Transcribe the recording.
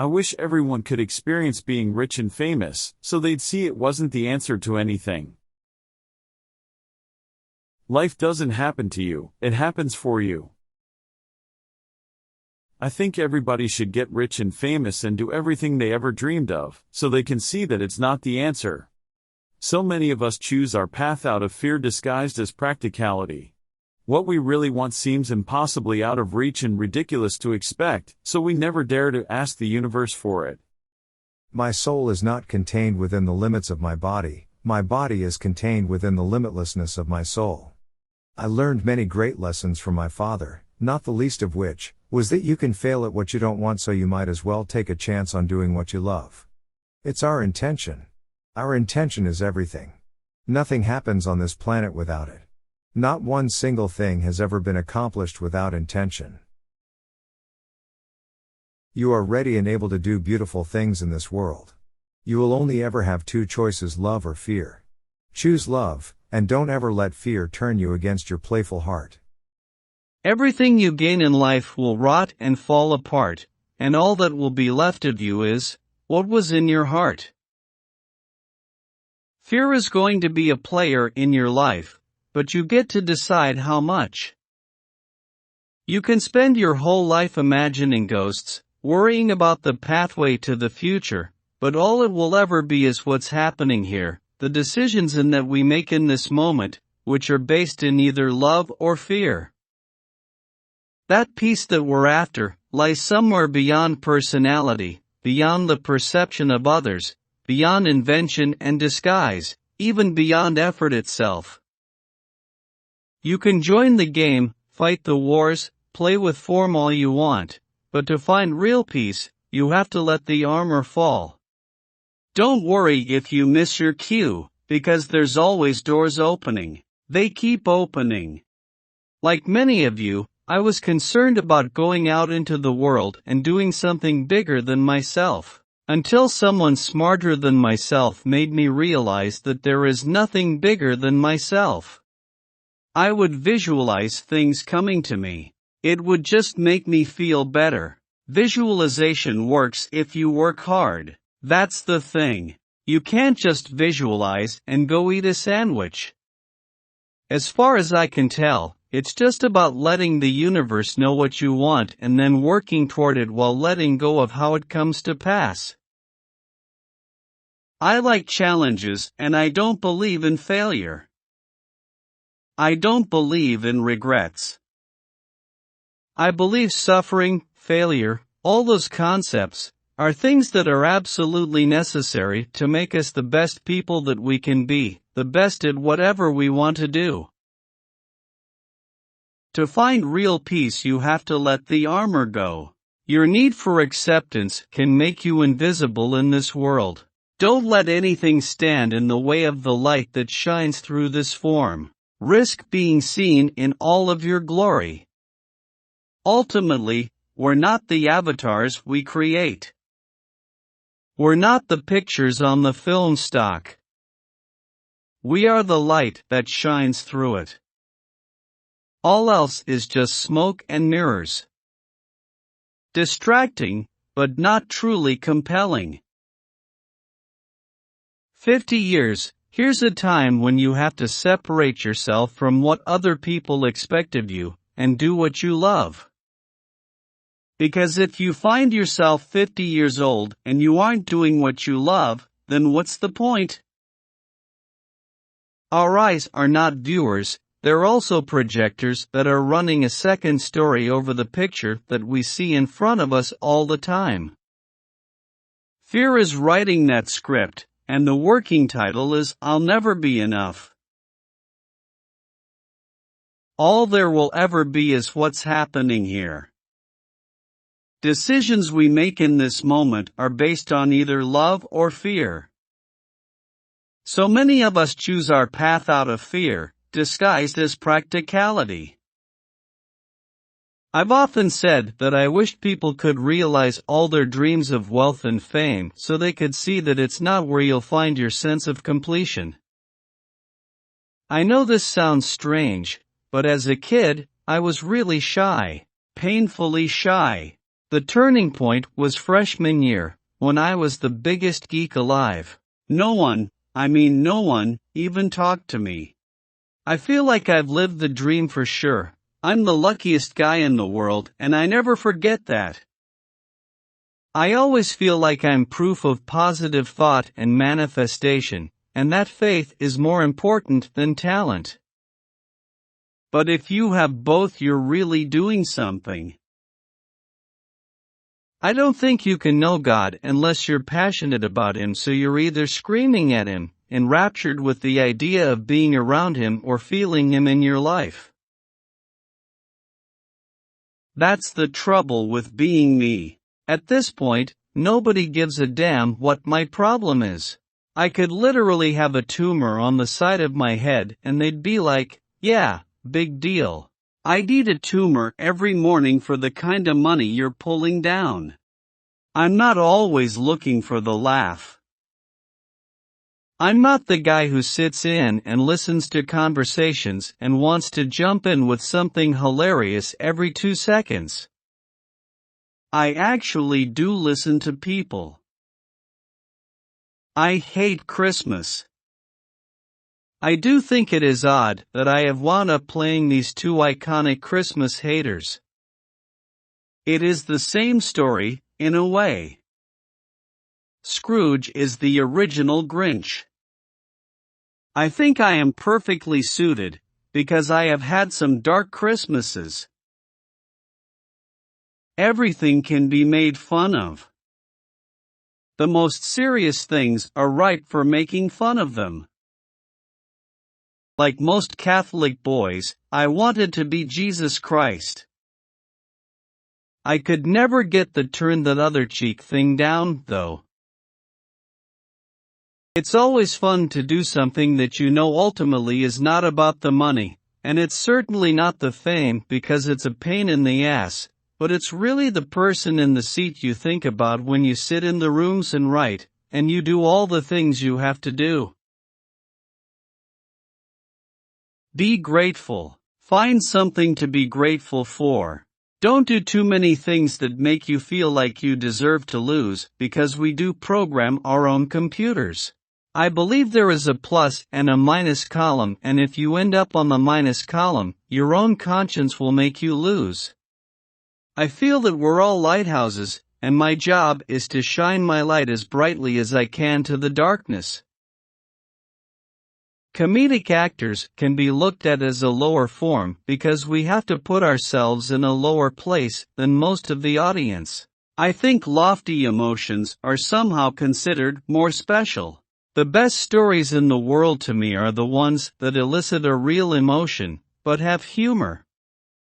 I wish everyone could experience being rich and famous, so they'd see it wasn't the answer to anything. Life doesn't happen to you, it happens for you. I think everybody should get rich and famous and do everything they ever dreamed of, so they can see that it's not the answer. So many of us choose our path out of fear disguised as practicality. What we really want seems impossibly out of reach and ridiculous to expect, so we never dare to ask the universe for it. My soul is not contained within the limits of my body is contained within the limitlessness of my soul. I learned many great lessons from my father, not the least of which was that you can fail at what you don't want, so you might as well take a chance on doing what you love. It's our intention. Our intention is everything. Nothing happens on this planet without it. Not one single thing has ever been accomplished without intention. You are ready and able to do beautiful things in this world. You will only ever have two choices: love or fear. Choose love, and don't ever let fear turn you against your playful heart. Everything you gain in life will rot and fall apart, and all that will be left of you is what was in your heart. Fear is going to be a player in your life, but you get to decide how much. You can spend your whole life imagining ghosts, worrying about the pathway to the future, but all it will ever be is what's happening here, the decisions that we make in this moment, which are based in either love or fear. That peace that we're after lies somewhere beyond personality, beyond the perception of others, beyond invention and disguise, even beyond effort itself. You can join the game, fight the wars, play with form all you want, but to find real peace, you have to let the armor fall. Don't worry if you miss your cue, because there's always doors opening. They keep opening. Like many of you, I was concerned about going out into the world and doing something bigger than myself, until someone smarter than myself made me realize that there is nothing bigger than myself. I would visualize things coming to me. It would just make me feel better. Visualization works if you work hard. That's the thing. You can't just visualize and go eat a sandwich. As far as I can tell, it's just about letting the universe know what you want and then working toward it while letting go of how it comes to pass. I like challenges, and I don't believe in failure. I don't believe in regrets. I believe suffering, failure, all those concepts, are things that are absolutely necessary to make us the best people that we can be, the best at whatever we want to do. To find real peace, you have to let the armor go. Your need for acceptance can make you invisible in this world. Don't let anything stand in the way of the light that shines through this form. Risk being seen in all of your glory. Ultimately, we're not the avatars we create. We're not the pictures on the film stock. We are the light that shines through it. All else is just smoke and mirrors. Distracting, but not truly compelling. 50 years, here's a time when you have to separate yourself from what other people expect of you, and do what you love. Because if you find yourself 50 years old and you aren't doing what you love, then what's the point? Our eyes are not viewers, they're also projectors that are running a second story over the picture that we see in front of us all the time. Fear is writing that script, and the working title is "I'll Never Be Enough." All there will ever be is what's happening here. Decisions we make in this moment are based on either love or fear. So many of us choose our path out of fear, disguised as practicality. I've often said that I wished people could realize all their dreams of wealth and fame so they could see that it's not where you'll find your sense of completion. I know this sounds strange, but as a kid, I was really shy, painfully shy. The turning point was freshman year, when I was the biggest geek alive. No one even talked to me. I feel like I've lived the dream for sure. I'm the luckiest guy in the world, and I never forget that. I always feel like I'm proof of positive thought and manifestation, and that faith is more important than talent. But if you have both, you're really doing something. I don't think you can know God unless you're passionate about Him, so you're either screaming at Him, enraptured with the idea of being around Him, or feeling Him in your life. That's the trouble with being me. At this point, nobody gives a damn what my problem is. I could literally have a tumor on the side of my head and they'd be like, yeah, big deal. I'd eat a tumor every morning for the kind of money you're pulling down. I'm not always looking for the laugh. I'm not the guy who sits in and listens to conversations and wants to jump in with something hilarious every 2 seconds. I actually do listen to people. I hate Christmas. I do think it is odd that I have wound up playing these two iconic Christmas haters. It is the same story, in a way. Scrooge is the original Grinch. I think I am perfectly suited, because I have had some dark Christmases. Everything can be made fun of. The most serious things are ripe for making fun of them. Like most Catholic boys, I wanted to be Jesus Christ. I could never get the turn that other cheek thing down, though. It's always fun to do something that you know ultimately is not about the money, and it's certainly not the fame because it's a pain in the ass, but it's really the person in the seat you think about when you sit in the rooms and write, and you do all the things you have to do. Be grateful. Find something to be grateful for. Don't do too many things that make you feel like you deserve to lose, because we do program our own computers. I believe there is a plus and a minus column, and if you end up on the minus column, your own conscience will make you lose. I feel that we're all lighthouses, and my job is to shine my light as brightly as I can to the darkness. Comedic actors can be looked at as a lower form because we have to put ourselves in a lower place than most of the audience. I think lofty emotions are somehow considered more special. The best stories in the world to me are the ones that elicit a real emotion, but have humor.